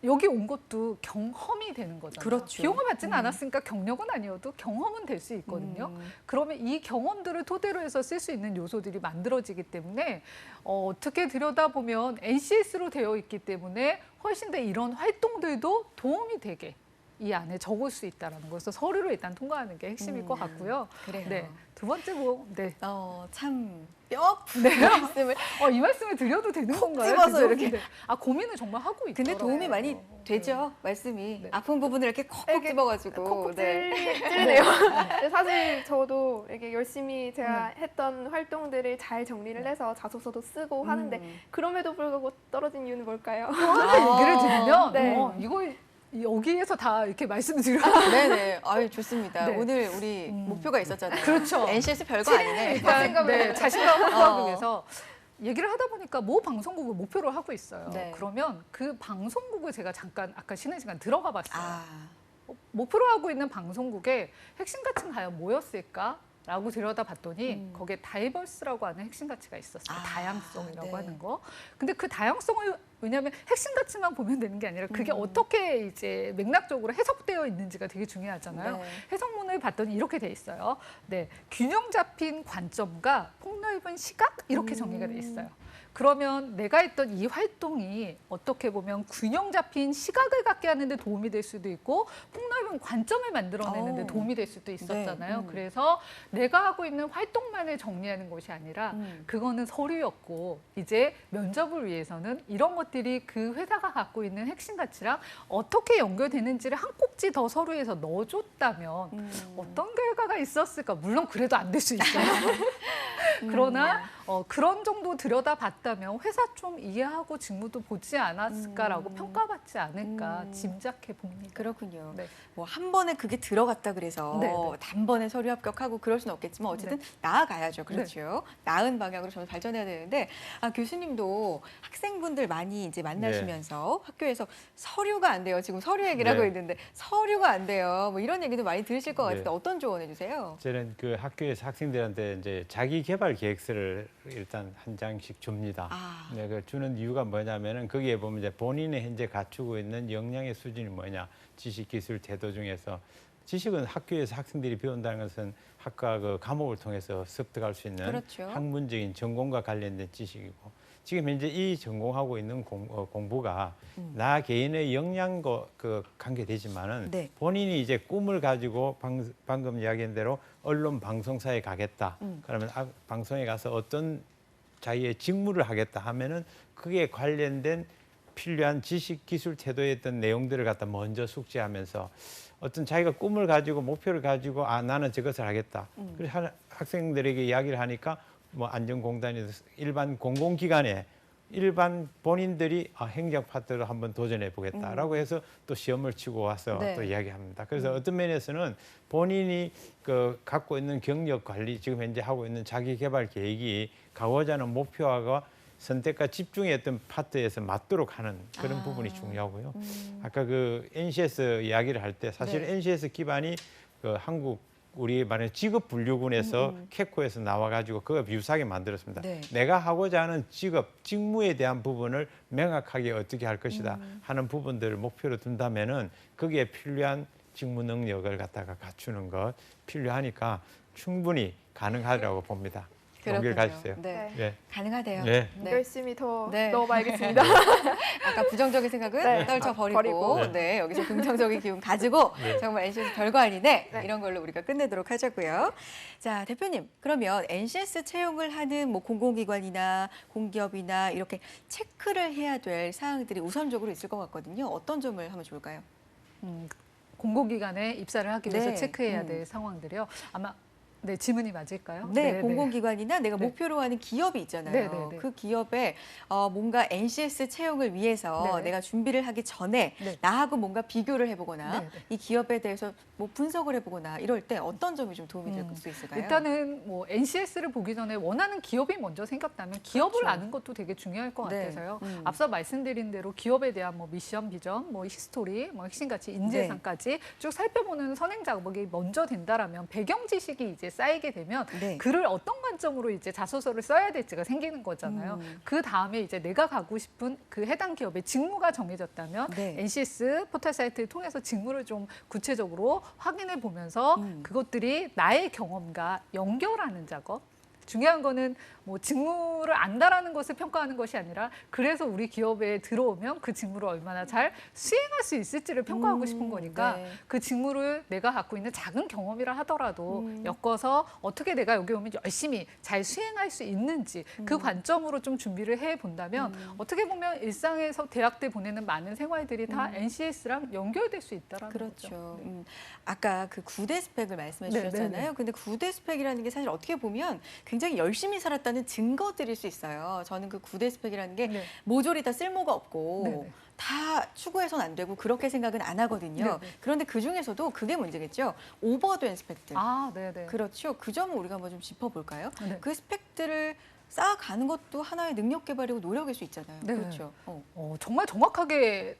Speaker 3: 여기 온 것도 경험이 되는 거잖아요.
Speaker 1: 그렇죠.
Speaker 3: 비용을 받지는 않았으니까 경력은 아니어도 경험은 될 수 있거든요. 그러면 이 경험들을 토대로 해서 쓸 수 있는 요소들이 만들어지기 때문에 어떻게 들여다보면 NCS로 되어 있기 때문에 훨씬 더 이런 활동들도 도움이 되게 이 안에 적을 수 있다는 것을 서류를 일단 통과하는 게 핵심일 것 같고요.
Speaker 1: 그래요.
Speaker 3: 네, 두 번째
Speaker 1: 참 뼈아픈 말씀을.
Speaker 3: 이 말씀을 드려도 되는 건가요?
Speaker 1: 집어서
Speaker 3: 그죠?
Speaker 1: 이렇게.
Speaker 3: 네. 고민을 정말 하고 있더라고요.
Speaker 1: 근데 도움이 많이 되죠, 말씀이.
Speaker 3: 네.
Speaker 1: 아픈 부분을 이렇게 콕콕 집어가지고.
Speaker 4: 콕콕
Speaker 1: 네.
Speaker 4: 찔리네요. 근데 사실 저도 이렇게 열심히 제가 했던 활동들을 잘 정리를 해서 자소서도 쓰고 하는데 그럼에도 불구하고 떨어진 이유는 뭘까요?
Speaker 3: 하나 얘기를 드리면
Speaker 4: 네.
Speaker 3: 이거 여기에서 다 이렇게 말씀을 드려요.
Speaker 1: 네네. 아유, 좋습니다.
Speaker 3: 네.
Speaker 1: 오늘 우리 목표가 있었잖아요.
Speaker 3: 그렇죠.
Speaker 1: NCS 별거 아니네.
Speaker 3: 일단 자신감 확보하기 위해서 얘기를 하다 보니까 모 방송국을 목표로 하고 있어요.
Speaker 1: 네.
Speaker 3: 그러면 그 방송국을 제가 잠깐 아까 쉬는 시간 들어가 봤어요.
Speaker 1: 아,
Speaker 3: 목표로 하고 있는 방송국의 핵심 가치는 과연 뭐였을까? 라고 들여다봤더니 거기에 다이버스라고 하는 핵심 가치가 있었어요.
Speaker 1: 아,
Speaker 3: 다양성이라고
Speaker 1: 네.
Speaker 3: 하는 거. 근데 그 다양성을 왜냐하면 핵심 가치만 보면 되는 게 아니라 그게 어떻게 이제 맥락적으로 해석되어 있는지가 되게 중요하잖아요.
Speaker 1: 네.
Speaker 3: 해석문을 봤더니 이렇게 돼 있어요. 네, 균형 잡힌 관점과 폭넓은 시각 이렇게 정리가 돼 있어요. 그러면 내가 했던 이 활동이 어떻게 보면 균형 잡힌 시각을 갖게 하는 데 도움이 될 수도 있고 폭넓은 관점을 만들어내는 데
Speaker 1: 오.
Speaker 3: 도움이 될 수도 있었잖아요.
Speaker 1: 네,
Speaker 3: 그래서 내가 하고 있는 활동만을 정리하는 것이 아니라 그거는 서류였고 이제 면접을 위해서는 이런 것들이 그 회사가 갖고 있는 핵심 가치랑 어떻게 연결되는지를 한 꼭지 더 서류에서 넣어줬다면 어떤 결과가 있었을까? 물론 그래도 안 될 수 있어요. 그러나 그런 정도 들여다봤다면 회사 좀 이해하고 직무도 보지 않았을까라고 평가받지 않을까 짐작해 봅니다.
Speaker 1: 그렇군요.
Speaker 3: 네.
Speaker 1: 뭐 한 번에 그게 들어갔다 그래서
Speaker 3: 네, 네.
Speaker 1: 단번에 서류 합격하고 그럴 수는 없겠지만 어쨌든 나아가야죠. 그렇죠. 나은 방향으로 저는 발전해야 되는데 교수님도 학생분들 많이 이제 만나시면서 학교에서 서류가 안 돼요. 지금 서류 얘기를 하고 있는데 서류가 안 돼요. 뭐 이런 얘기도 많이 들으실 것 같은데 어떤 조언해 주세요?
Speaker 2: 저는 그 학교에서 학생들한테 이제 자기 개발 계획서를 일단 한 장씩 줍니다.
Speaker 1: 아.
Speaker 2: 네, 그 주는 이유가 뭐냐면은 거기에 보면 이제 본인이 현재 갖추고 있는 역량의 수준이 뭐냐, 지식, 기술, 태도 중에서 지식은 학교에서 학생들이 배운다는 것은 학과 그 과목을 통해서 습득할 수 있는
Speaker 1: 그렇죠.
Speaker 2: 학문적인 전공과 관련된 지식이고 지금 현재 이 전공하고 있는 공부가 나 개인의 역량과 그 관계되지만은
Speaker 1: 네.
Speaker 2: 본인이 이제 꿈을 가지고 방금 이야기한 대로 언론 방송사에 가겠다. 그러면 방송에 가서 어떤 자기의 직무를 하겠다 하면은 그게 관련된 필요한 지식, 기술, 태도에 있던 내용들을 갖다 먼저 숙지하면서 어떤 자기가 꿈을 가지고 목표를 가지고 나는 저것을 하겠다. 그래서 학생들에게 이야기를 하니까 뭐 안전공단이나 일반 공공기관에 일반 본인들이 행정 파트를 한번 도전해 보겠다라고 해서 또 시험을 치고 와서
Speaker 1: 네.
Speaker 2: 또 이야기합니다. 그래서 어떤 면에서는 본인이 그 갖고 있는 경력 관리, 지금 현재 하고 있는 자기 개발 계획이 가고자 하는 목표와 선택과 집중의 어떤 파트에서 맞도록 하는 그런 부분이 중요하고요. 아까 그 NCS 이야기를 할 때 사실 NCS 기반이 그 한국 우리 말하는 직업 분류군에서 캐코에서 나와가지고 그거 유사하게 만들었습니다.
Speaker 1: 네.
Speaker 2: 내가 하고자 하는 직업, 직무에 대한 부분을 명확하게 어떻게 할 것이다 하는 부분들을 목표로 둔다면은 거기에 필요한 직무 능력을 갖다가 갖추는 것 필요하니까 충분히 가능하리라고 봅니다. 용기를 가지세요.
Speaker 1: 네.
Speaker 2: 예.
Speaker 1: 가능하대요.
Speaker 2: 네.
Speaker 4: 열심히 더
Speaker 1: 네.
Speaker 4: 넣어봐야겠습니다.
Speaker 1: 아까 부정적인 생각은
Speaker 4: 네.
Speaker 1: 떨쳐버리고
Speaker 4: 버리고.
Speaker 1: 네. 여기서 긍정적인 기운 가지고
Speaker 2: 네.
Speaker 1: 정말 NCS 별거 아니네 이런 걸로 우리가 끝내도록 하자고요. 자, 대표님 그러면 NCS 채용을 하는 뭐 공공기관이나 공기업이나 이렇게 체크를 해야 될 사항들이 우선적으로 있을 것 같거든요. 어떤 점을 하면 좋을까요?
Speaker 3: 공공기관에 입사를 하기 위해서
Speaker 1: 네.
Speaker 3: 체크해야 될 상황들이요. 아마 네, 지문이 맞을까요?
Speaker 1: 네, 공공기관이나 내가
Speaker 3: 네.
Speaker 1: 목표로 하는 기업이 있잖아요.
Speaker 3: 네, 네, 네.
Speaker 1: 그 기업에 뭔가 NCS 채용을 위해서
Speaker 3: 네.
Speaker 1: 내가 준비를 하기 전에
Speaker 3: 네.
Speaker 1: 나하고 뭔가 비교를 해보거나
Speaker 3: 네, 네.
Speaker 1: 이 기업에 대해서 뭐 분석을 해보거나 이럴 때 어떤 점이 좀 도움이 될 수 있을까요?
Speaker 3: 일단은 뭐 NCS를 보기 전에 원하는 기업이 먼저 생겼다면 기업을
Speaker 1: 그렇죠.
Speaker 3: 아는 것도 되게 중요할 것
Speaker 1: 네.
Speaker 3: 같아서요. 앞서 말씀드린 대로 기업에 대한 뭐 미션, 비전, 뭐 히스토리, 뭐 핵심 가치, 인재상까지 쭉 살펴보는 선행 작업이 먼저 된다라면 배경 지식이 이제 쌓이게 되면
Speaker 1: 네.
Speaker 3: 글을 어떤 관점으로 이제 자소서를 써야 될지가 생기는 거잖아요. 그 다음에 이제 내가 가고 싶은 그 해당 기업의 직무가 정해졌다면
Speaker 1: 네.
Speaker 3: NCS 포털 사이트를 통해서 직무를 좀 구체적으로 확인해 보면서 그것들이 나의 경험과 연결하는 작업. 중요한 거는 뭐 직무를 안다라는 것을 평가하는 것이 아니라 그래서 우리 기업에 들어오면 그 직무를 얼마나 잘 수행할 수 있을지를 평가하고 싶은 거니까
Speaker 1: 네.
Speaker 3: 그 직무를 내가 갖고 있는 작은 경험이라 하더라도 엮어서 어떻게 내가 여기 오면 열심히 잘 수행할 수 있는지 그 관점으로 좀 준비를 해 본다면 어떻게 보면 일상에서 대학 때 보내는 많은 생활들이 다 NCS랑 연결될 수 있다라는
Speaker 1: 그렇죠.
Speaker 3: 거죠. 네.
Speaker 1: 아까 그 9대 스펙을 말씀해
Speaker 3: 네,
Speaker 1: 주셨잖아요.
Speaker 3: 네, 네.
Speaker 1: 근데 9대 스펙이라는 게 사실 어떻게 보면 굉장히 열심히 살았다는 증거들일 수 있어요. 저는 그 9대 스펙이라는 게
Speaker 3: 네.
Speaker 1: 모조리 다 쓸모가 없고
Speaker 3: 네, 네.
Speaker 1: 다 추구해서는 안 되고 그렇게 생각은 안 하거든요.
Speaker 3: 네네.
Speaker 1: 그런데 그 중에서도 그게 문제겠죠. 오버된 스펙들.
Speaker 3: 아, 네네.
Speaker 1: 그렇죠. 그 점을 우리가 한번 좀 짚어볼까요?
Speaker 3: 네.
Speaker 1: 그 스펙들을 쌓아가는 것도 하나의 능력 개발이고 노력일 수 있잖아요.
Speaker 3: 네.
Speaker 1: 그렇죠.
Speaker 3: 정말 정확하게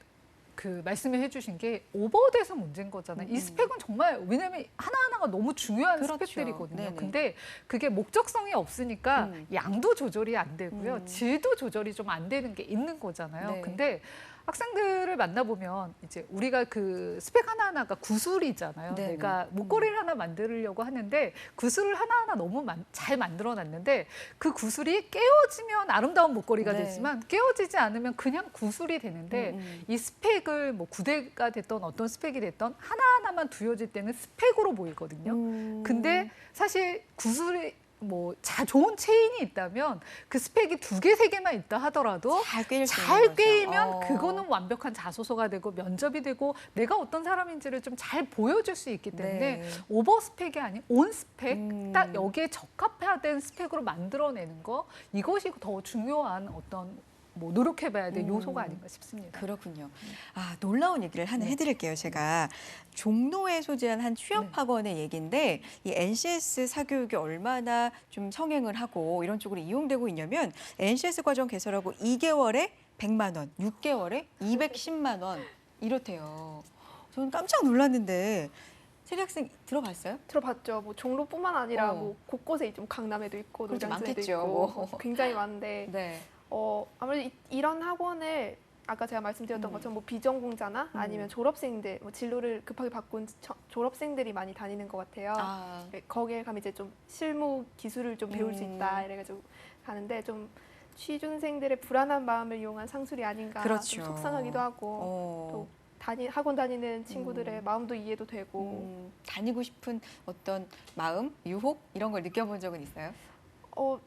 Speaker 3: 그 말씀을 해주신 게 오버돼서 문제인 거잖아요. 이 스펙은 정말 왜냐하면 하나하나가 너무 중요한
Speaker 1: 그렇죠.
Speaker 3: 스펙들이거든요.
Speaker 1: 네네.
Speaker 3: 근데 그게 목적성이 없으니까 양도 조절이 안 되고요. 질도 조절이 좀 안 되는 게 있는 거잖아요.
Speaker 1: 네.
Speaker 3: 근데 학생들을 만나보면 이제 우리가 그 스펙 하나하나가 구슬이잖아요.
Speaker 1: 네네.
Speaker 3: 내가 목걸이를 하나 만들려고 하는데 구슬을 하나하나 너무 잘 만들어놨는데 그 구슬이 깨어지면 아름다운 목걸이가
Speaker 1: 네.
Speaker 3: 되지만 깨어지지 않으면 그냥 구슬이 되는데 이 스펙을 뭐 9대가 됐던 어떤 스펙이 됐던 하나하나만 두어질 때는 스펙으로 보이거든요. 근데 사실 구슬이 뭐 좋은 체인이 있다면 그 스펙이 2개, 3개만 있다 하더라도 잘 꿰이면 그거는 완벽한 자소서가 되고 면접이 되고 내가 어떤 사람인지를 좀 잘 보여줄 수 있기 때문에
Speaker 1: 네.
Speaker 3: 오버 스펙이 아닌 온 스펙, 딱 여기에 적합화된 스펙으로 만들어내는 거 이것이 더 중요한 어떤 뭐 노력해봐야 될 요소가 아닌가 싶습니다.
Speaker 1: 그렇군요. 아, 놀라운 얘기를 하나 해드릴게요. 제가 종로에 소재한 한 취업학원의 얘기인데 이 NCS 사교육이 얼마나 좀 성행을 하고 이런 쪽으로 이용되고 있냐면 NCS 과정 개설하고 2개월에 100만 원, 6개월에 210만 원 이렇대요. 저는 깜짝 놀랐는데 세리 학생 들어봤어요?
Speaker 4: 들어봤죠. 뭐 종로뿐만 아니라 뭐 곳곳에 좀 강남에도 있고
Speaker 1: 그렇죠.
Speaker 4: 노량진에도
Speaker 1: 많겠죠.
Speaker 4: 있고 굉장히 많은데
Speaker 1: 네.
Speaker 4: 아무래도 이런 학원을 아까 제가 말씀드렸던 것처럼 뭐 비전공자나 아니면 졸업생들, 뭐 진로를 급하게 바꾼 졸업생들이 많이 다니는 것 같아요. 거기에 가면 이제 좀 실무 기술을 좀 배울 수 있다 이래가지고 가는데 좀 취준생들의 불안한 마음을 이용한 상술이 아닌가
Speaker 1: 그렇죠.
Speaker 4: 좀 속상하기도 하고 또 학원 다니는 친구들의 마음도 이해도 되고
Speaker 1: 다니고 싶은 어떤 마음, 유혹 이런 걸 느껴본 적은 있어요?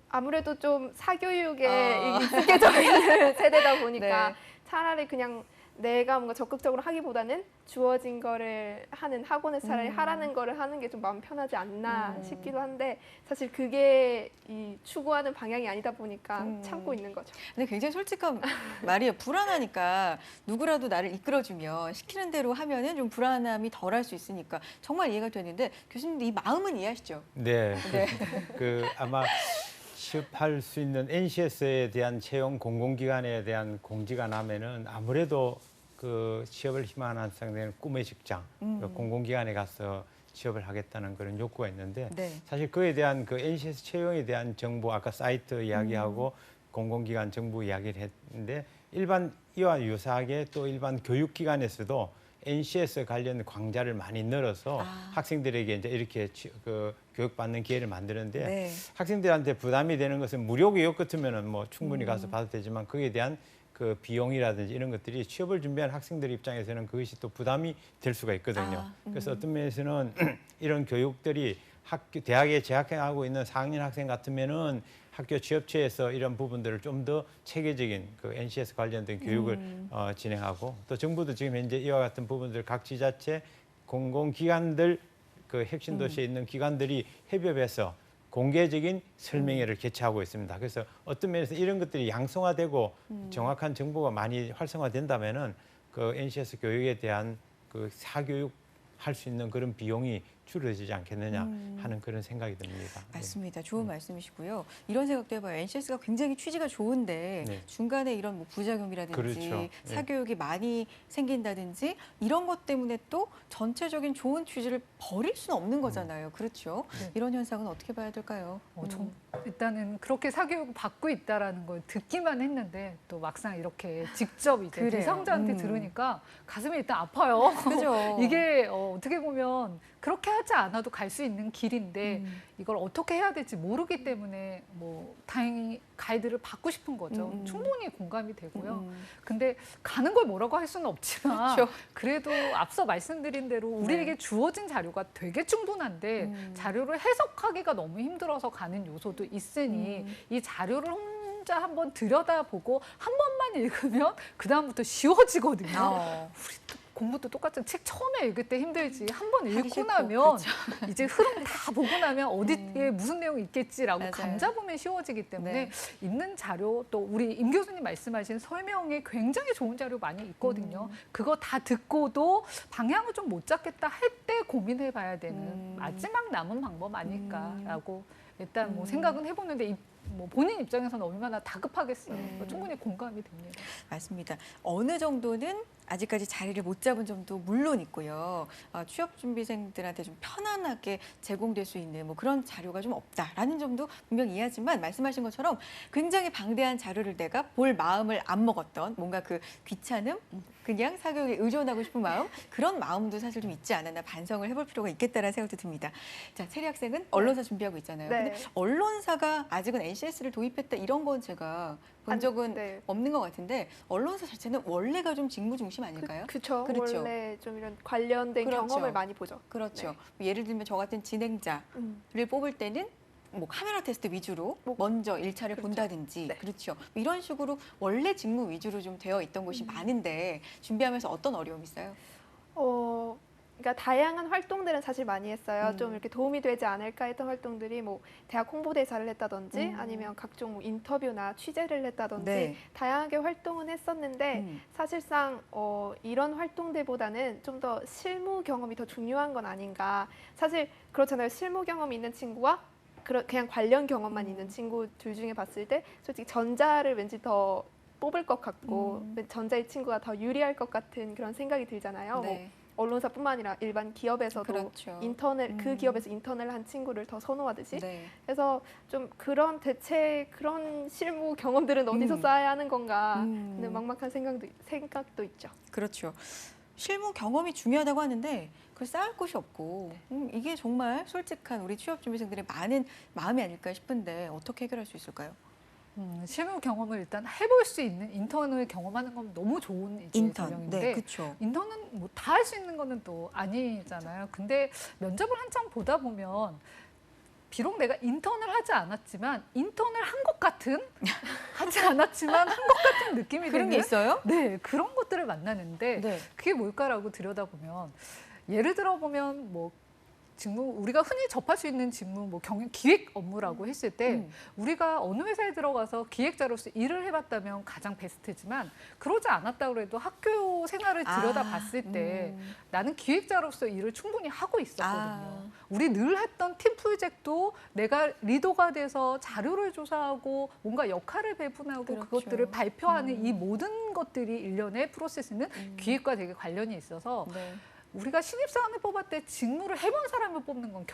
Speaker 4: 아무래도 좀 사교육에 익숙해져 있는 세대다 보니까
Speaker 1: 네.
Speaker 4: 차라리 그냥 내가 뭔가 적극적으로 하기보다는 주어진 거를 하는 학원에서 차라리 하라는 거를 하는 게 좀 마음 편하지 않나 싶기도 한데 사실 그게 이 추구하는 방향이 아니다 보니까 참고 있는 거죠.
Speaker 1: 근데 굉장히 솔직한 말이에요. 불안하니까 누구라도 나를 이끌어주면 시키는 대로 하면은 좀 불안함이 덜할 수 있으니까 정말 이해가 되는데 교수님도 이 마음은 이해하시죠?
Speaker 2: 네. 그 아마 취업할 수 있는 NCS에 대한 채용 공공기관에 대한 공지가 나면은 아무래도 그 취업을 희망하는 학생들은 꿈의 직장, 그 공공기관에 가서 취업을 하겠다는 그런 욕구가 있는데
Speaker 1: 네.
Speaker 2: 사실 그에 대한 그 NCS 채용에 대한 정보 아까 사이트 이야기하고 공공기관 정보 이야기를 했는데 일반 이와 유사하게 또 일반 교육기관에서도 NCS 관련 강좌를 많이 늘어서 학생들에게 이제 이렇게 그 교육받는 기회를 만드는데
Speaker 1: 네.
Speaker 2: 학생들한테 부담이 되는 것은 무료 교육 같으면은 뭐 충분히 가서 봐도 되지만 그에 대한 그 비용이라든지 이런 것들이 취업을 준비하는 학생들 입장에서는 그것이 또 부담이 될 수가 있거든요. 그래서 어떤 면에서는 이런 교육들이 대학에 재학하고 있는 4학년 학생 같으면은 학교 취업처에서 이런 부분들을 좀 더 체계적인 그 NCS 관련된 교육을 진행하고 또 정부도 지금 현재 이와 같은 부분들 각 지자체 공공기관들 그 핵심 도시에 있는 기관들이 협업해서 공개적인 설명회를 개최하고 있습니다. 그래서 어떤 면에서 이런 것들이 양성화되고 정확한 정보가 많이 활성화된다면은 그 NCS 교육에 대한 그 사교육 할 수 있는 그런 비용이 줄어들지 않겠느냐 하는 그런 생각이 듭니다.
Speaker 1: 맞습니다. 좋은 말씀이시고요. 이런 생각도 해봐요. NCS가 굉장히 취지가 좋은데
Speaker 2: 네.
Speaker 1: 중간에 이런 뭐 부작용이라든지
Speaker 2: 그렇죠.
Speaker 1: 사교육이 많이 생긴다든지 이런 것 때문에 또 전체적인 좋은 취지를 버릴 수는 없는 거잖아요. 그렇죠?
Speaker 3: 네.
Speaker 1: 이런 현상은 어떻게 봐야 될까요?
Speaker 3: 일단은 그렇게 사교육 받고 있다라는 걸 듣기만 했는데 또 막상 이렇게 직접 이제
Speaker 1: 그래요.
Speaker 3: 대상자한테 들으니까 가슴이 일단 아파요.
Speaker 1: 그죠?
Speaker 3: 이게 어떻게 보면 그렇게 하지 않아도 갈 수 있는 길인데 이걸 어떻게 해야 될지 모르기 때문에 뭐 다행히 가이드를 받고 싶은 거죠. 충분히 공감이 되고요. 근데 가는 걸 뭐라고 할 수는 없지만
Speaker 1: 그렇죠.
Speaker 3: 그래도 앞서 말씀드린 대로 우리에게 주어진 자료가 되게 충분한데 자료를 해석하기가 너무 힘들어서 가는 요소도 있으니 이 자료를 혼자 한번 들여다보고 한 번만 읽으면 그다음부터 쉬워지거든요. 우리 공부도 똑같은 책 처음에 읽을 때 힘들지 한 번
Speaker 1: 하기
Speaker 3: 읽고
Speaker 1: 싫고,
Speaker 3: 나면
Speaker 1: 그렇죠.
Speaker 3: 이제 흐름 다 보고 나면 어디에 무슨 내용이 있겠지라고
Speaker 1: 맞아요.
Speaker 3: 감 잡으면 쉬워지기 때문에
Speaker 1: 네.
Speaker 3: 있는 자료 또 우리 임 교수님 말씀하신 설명에 굉장히 좋은 자료 많이 있거든요. 그거 다 듣고도 방향을 좀 못 잡겠다 할 때 고민해 봐야 되는 마지막 남은 방법 아닐까라고 일단 뭐 생각은 해보는데 뭐 본인 입장에서는 얼마나 다급하겠어요. 충분히 공감이 됩니다.
Speaker 1: 맞습니다. 어느 정도는 아직까지 자리를 못 잡은 점도 물론 있고요. 취업 준비생들한테 좀 편안하게 제공될 수 있는 뭐 그런 자료가 좀 없다라는 점도 분명히 이해하지만 말씀하신 것처럼 굉장히 방대한 자료를 내가 볼 마음을 안 먹었던 뭔가 그 귀찮음, 그냥 사교육에 의존하고 싶은 마음 그런 마음도 사실 좀 있지 않았나 반성을 해볼 필요가 있겠다라는 생각도 듭니다. 자, 체리 학생은 언론사 준비하고 있잖아요.
Speaker 4: 네.
Speaker 1: 근데 언론사가 아직은 NCS를 도입했다 이런 건 제가 본 적은
Speaker 4: 네.
Speaker 1: 없는 것 같은데 언론사 자체는 원래가 좀 직무 중심 아닐까요?
Speaker 4: 그렇죠.
Speaker 1: 그렇죠.
Speaker 4: 원래 좀 이런 관련된
Speaker 1: 그렇죠.
Speaker 4: 경험을 많이 보죠.
Speaker 1: 그렇죠. 예를 들면 저 같은 진행자를 뽑을 때는 뭐 카메라 테스트 위주로 먼저 1차를
Speaker 4: 그렇죠.
Speaker 1: 본다든지
Speaker 4: 네.
Speaker 1: 그렇죠. 이런 식으로 원래 직무 위주로 좀 되어 있던 곳이 많은데 준비하면서 어떤 어려움이 있어요?
Speaker 4: 그러니까 다양한 활동들은 사실 많이 했어요. 좀 이렇게 도움이 되지 않을까 했던 활동들이 뭐 대학 홍보대사를 했다든지 아니면 각종 뭐 인터뷰나 취재를 했다든지
Speaker 1: 네.
Speaker 4: 다양하게 활동은 했었는데 사실상 이런 활동들보다는 좀 더 실무 경험이 더 중요한 건 아닌가. 사실 그렇잖아요. 실무 경험이 있는 친구와 그냥 관련 경험만 있는 친구 둘 중에 봤을 때 솔직히 전자를 왠지 더 뽑을 것 같고 전자의 친구가 더 유리할 것 같은 그런 생각이 들잖아요. 뭐
Speaker 1: 네.
Speaker 4: 언론사뿐만 아니라 일반 기업에서도
Speaker 1: 그렇죠.
Speaker 4: 인턴을 그 기업에서 인턴을 한 친구를 더 선호하듯이
Speaker 1: 네.
Speaker 4: 그래서 좀 그런 그런 실무 경험들은 어디서 쌓아야 하는 건가 근데 막막한 생각도 있죠.
Speaker 1: 그렇죠. 실무 경험이 중요하다고 하는데 그걸 쌓을 곳이 없고 이게 정말 솔직한 우리 취업 준비생들의 많은 마음이 아닐까 싶은데 어떻게 해결할 수 있을까요?
Speaker 3: 실무 경험을 일단 해볼 수 있는 인턴을 경험하는 건 너무 좋은 이제
Speaker 1: 인턴.
Speaker 3: 전형인데
Speaker 1: 네, 그렇죠.
Speaker 3: 인턴은 뭐 다 할 수 있는 거는 또 아니잖아요. 근데 면접을 한참 보다 보면 비록 내가 인턴을 하지 않았지만 인턴을 한 것 같은 하지 않았지만 한 것 같은 느낌이
Speaker 1: 그런
Speaker 3: 드는
Speaker 1: 게 있어요?
Speaker 3: 네, 그런 것들을 만나는데
Speaker 1: 네.
Speaker 3: 그게 뭘까라고 들여다보면 예를 들어 보면 뭐 직무 우리가 흔히 접할 수 있는 직무 뭐 기획 업무라고 했을 때 우리가 어느 회사에 들어가서 기획자로서 일을 해봤다면 가장 베스트지만 그러지 않았다고 해도 학교 생활을 들여다봤을 때 나는 기획자로서 일을 충분히 하고 있었거든요. 우리 늘 했던 팀 프로젝트도 내가 리더가 돼서 자료를 조사하고 뭔가 역할을 배분하고
Speaker 1: 그렇죠.
Speaker 3: 그것들을 발표하는 이 모든 것들이 일련의 프로세스는 기획과 되게 관련이 있어서
Speaker 1: 네.
Speaker 3: 우리가 신입사원을 뽑을 때 직무를 해본 사람을 뽑는 건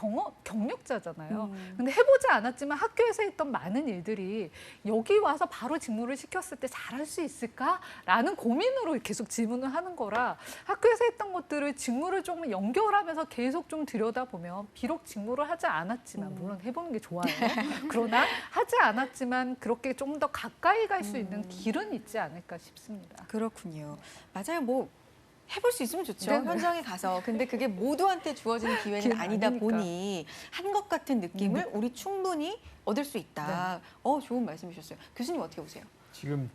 Speaker 3: 경력자잖아요. 근데 해보지 않았지만 학교에서 했던 많은 일들이 여기 와서 바로 직무를 시켰을 때 잘할 수 있을까라는 고민으로 계속 질문을 하는 거라 학교에서 했던 것들을 직무를 좀 연결하면서 계속 좀 들여다보면 비록 직무를 하지 않았지만 물론 해보는 게 좋아요. 그러나 하지 않았지만 그렇게 좀 더 가까이 갈 수 있는 길은 있지 않을까 싶습니다.
Speaker 1: 그렇군요. 맞아요. 뭐 해볼 수 있으면 좋죠.
Speaker 3: 네네.
Speaker 1: 현장에 가서. 근데 그게 모두한테 주어지는 기회는
Speaker 3: 기회는
Speaker 1: 아니다
Speaker 3: 아니니까.
Speaker 1: 보니 한 것 같은 느낌을 우리 충분히 얻을 수 있다. 좋은 말씀이셨어요. 교수님 어떻게 보세요?
Speaker 2: 지금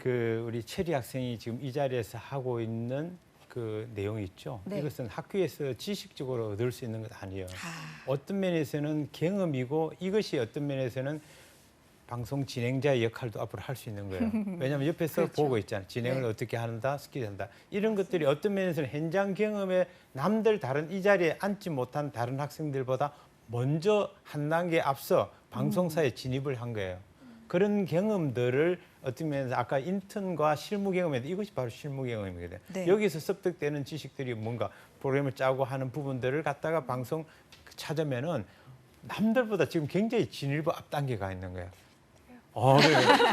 Speaker 2: 우리 체리 학생이 지금 이 자리에서 하고 있는 그 내용이 있죠.
Speaker 1: 네.
Speaker 2: 이것은 학교에서 지식적으로 얻을 수 있는 것 아니에요.
Speaker 1: 아,
Speaker 2: 어떤 면에서는 경험이고 이것이 어떤 면에서는 방송 진행자의 역할도 앞으로 할 수 있는 거예요. 왜냐하면 옆에서
Speaker 1: 그렇죠.
Speaker 2: 보고 있잖아요. 진행을
Speaker 1: 네.
Speaker 2: 어떻게 한다, 스킬한다. 이런 것들이 어떤 면에서는 현장 경험에 남들 다른 이 자리에 앉지 못한 다른 학생들보다 먼저 한 단계 앞서 방송사에 진입을 한 거예요. 그런 경험들을 어떻게 보면 아까 인턴과 실무 경험인데 이것이 바로 실무 경험이거든요.
Speaker 1: 네.
Speaker 2: 여기서 습득되는 지식들이 뭔가 프로그램을 짜고 하는 부분들을 갖다가 방송 찾으면은 남들보다 지금 굉장히 진일보 앞단계가 있는 거예요.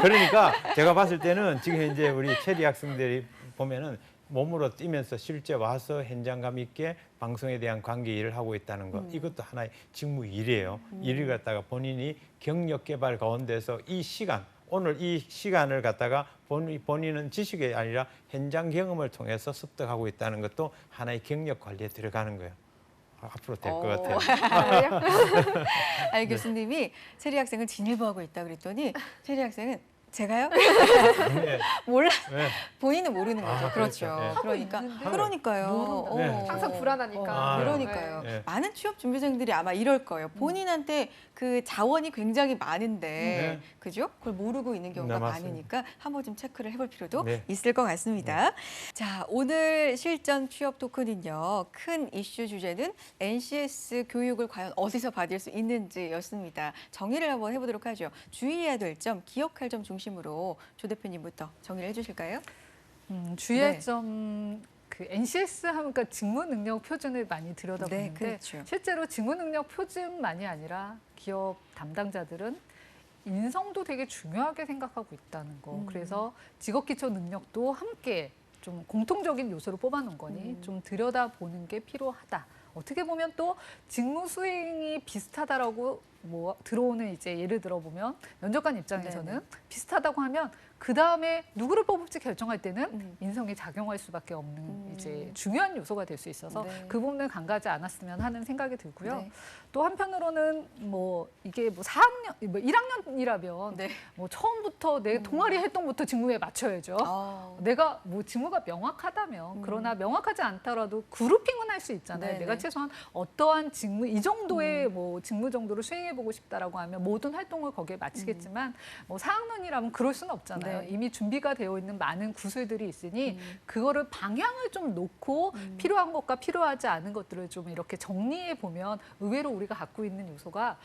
Speaker 2: 그러니까 제가 봤을 때는 지금 이제 우리 체리 학생들이 보면은 몸으로 뛰면서 실제 와서 현장감 있게 방송에 대한 관계 일을 하고 있다는 것 이것도 하나의 직무 일이에요. 일을 갖다가 본인이 경력 개발 가운데서 이 시간 오늘 이 시간을 갖다가 본인은 지식이 아니라 현장 경험을 통해서 습득하고 있다는 것도 하나의 경력 관리에 들어가는 거예요. 앞으로 될 것 같아요.
Speaker 1: 아니 교수님이 체리 학생을 진일보하고 있다 그랬더니 체리 학생은 제가요?
Speaker 2: 네.
Speaker 1: 몰라.
Speaker 2: 네.
Speaker 1: 본인은 모르는 거죠.
Speaker 2: 아,
Speaker 1: 그렇죠.
Speaker 2: 그렇죠.
Speaker 1: 그러니까
Speaker 3: 있는데
Speaker 1: 그러니까요.
Speaker 3: 모른다.
Speaker 2: 네.
Speaker 4: 항상 불안하니까.
Speaker 2: 아,
Speaker 1: 그러니까요.
Speaker 2: 네.
Speaker 1: 많은 취업 준비생들이 아마 이럴 거예요. 본인한테 그 자원이 굉장히 많은데,
Speaker 2: 네.
Speaker 1: 그죠? 그걸 모르고 있는 경우가
Speaker 2: 네, 맞습니다.
Speaker 1: 많으니까 한번 좀 체크를 해볼 필요도
Speaker 2: 네.
Speaker 1: 있을 것 같습니다. 자, 오늘 실전 취업 토크는요. 큰 이슈 주제는 NCS 교육을 과연 어디서 받을 수 있는지였습니다. 정리를 한번 해보도록 하죠. 주의해야 될 점, 기억할 점 중심으로 조 대표님부터 정리를 해주실까요?
Speaker 3: 주의할
Speaker 1: 네.
Speaker 3: 점, 그 NCS 하면 그러니까 직무 능력 표준을 많이
Speaker 1: 네,
Speaker 3: 들여다보는데
Speaker 1: 그렇죠.
Speaker 3: 실제로 직무 능력 표준만이 아니라 기업 담당자들은 인성도 되게 중요하게 생각하고 있다는 거. 그래서 직업 기초 능력도 함께 좀 공통적인 요소로 뽑아놓은 거니 좀 들여다보는 게 필요하다. 어떻게 보면 또 직무 수행이 비슷하다라고 뭐 들어오는 이제 예를 들어 보면 면접관 입장에서는
Speaker 1: 네네.
Speaker 3: 비슷하다고 하면 그 다음에 누구를 뽑을지 결정할 때는
Speaker 1: 음.
Speaker 3: 인성이 작용할 수밖에 없는 이제 중요한 요소가 될 수 있어서
Speaker 1: 네.
Speaker 3: 그 부분을 간과하지 않았으면 하는 생각이 들고요.
Speaker 1: 네.
Speaker 3: 또 한편으로는 뭐 이게 뭐 4학년, 뭐 1학년이라면
Speaker 1: 네.
Speaker 3: 뭐 처음부터 내 동아리 활동부터 직무에 맞춰야죠.
Speaker 1: 어.
Speaker 3: 내가 뭐 직무가 명확하다면 그러나 명확하지 않더라도 그룹핑은 할 수 있잖아요.
Speaker 1: 네네.
Speaker 3: 내가 최소한 어떠한 직무 이 정도의 뭐 직무 정도를 수행해 보고 싶다라고 하면 모든 활동을 거기에 마치겠지만 뭐 4학년이라면 그럴 수는 없잖아요.
Speaker 1: 네.
Speaker 3: 이미 준비가 되어 있는 많은 구술들이 있으니 그거를 방향을 좀 놓고 필요한 것과 필요하지 않은 것들을 좀 이렇게 정리해 보면 의외로 우리가 갖고 있는 요소가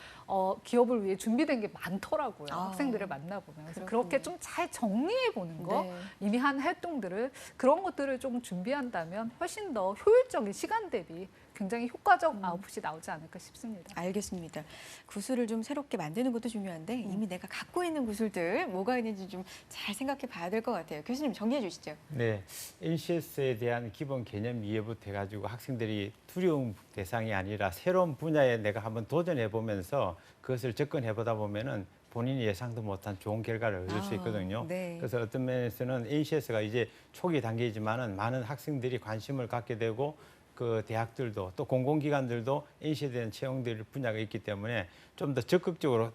Speaker 3: 기업을 위해 준비된 게 많더라고요.
Speaker 1: 아.
Speaker 3: 학생들을 만나보면. 그래서
Speaker 1: 그렇군요.
Speaker 3: 그렇게 좀 잘 정리해 보는 거
Speaker 1: 네.
Speaker 3: 이미 한 활동들을 그런 것들을 좀 준비한다면 훨씬 더 효율적인 시간 대비 굉장히 효과적 아웃풋이 나오지 않을까 싶습니다.
Speaker 1: 알겠습니다. 구슬을 좀 새롭게 만드는 것도 중요한데 이미 내가 갖고 있는 구슬들 뭐가 있는지 좀 잘 생각해 봐야 될 것 같아요. 교수님 정리해 주시죠.
Speaker 2: 네, NCS에 대한 기본 개념 이해부터 해가지고 학생들이 두려움 대상이 아니라 새로운 분야에 내가 한번 도전해 보면서 그것을 접근해 보다 보면은 본인이 예상도 못한 좋은 결과를 얻을 수 있거든요.
Speaker 1: 네.
Speaker 2: 그래서 어떤 면에서는 NCS가 이제 초기 단계이지만은 많은 학생들이 관심을 갖게 되고 그 대학들도 또 공공기관들도 NCS에 대한 채용될 분야가 있기 때문에 좀 더 적극적으로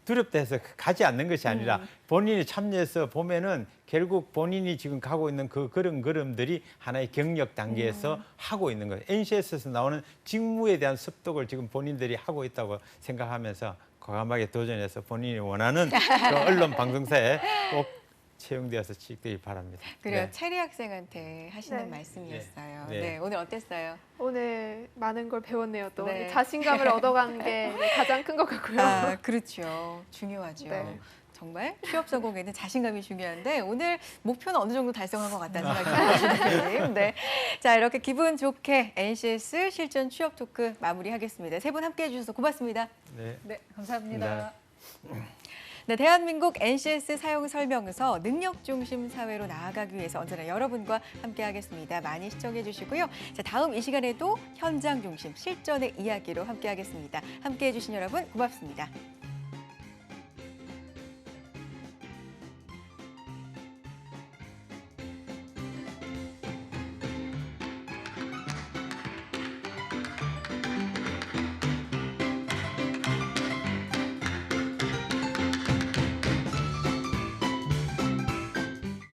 Speaker 2: 두렵다 해서 가지 않는 것이 아니라 본인이 참여해서 보면은 결국 본인이 지금 가고 있는 그 걸음들이 하나의 경력 단계에서 하고 있는 거예요. NCS에서 나오는 직무에 대한 습득을 지금 본인들이 하고 있다고 생각하면서 과감하게 도전해서 본인이 원하는 그 언론 방송사에 꼭 채용되어서 취직되길 바랍니다.
Speaker 1: 그래요.
Speaker 2: 네.
Speaker 1: 체리 학생한테 하시는
Speaker 4: 네.
Speaker 1: 말씀이었어요.
Speaker 2: 네.
Speaker 1: 네. 오늘 어땠어요?
Speaker 4: 오늘 많은 걸 배웠네요. 또
Speaker 1: 네.
Speaker 4: 자신감을 얻어간 게 가장 큰 것 같고요.
Speaker 1: 아, 그렇죠. 중요하죠.
Speaker 4: 네.
Speaker 1: 정말 취업 성공에는 자신감이 중요한데 오늘 목표는 어느 정도 달성한 것 같다는 생각이 듭니다. 네. 자, 이렇게 기분 좋게 NCS 실전 취업 토크 마무리하겠습니다. 세 분 함께해 주셔서 고맙습니다.
Speaker 2: 네.
Speaker 3: 네, 감사합니다.
Speaker 1: 네, 대한민국 NCS 사용 설명서 능력 중심 사회로 나아가기 위해서 언제나 여러분과 함께하겠습니다. 많이 시청해 주시고요. 자, 다음 이 시간에도 현장 중심 실전의 이야기로 함께하겠습니다. 함께해 주신 여러분 고맙습니다.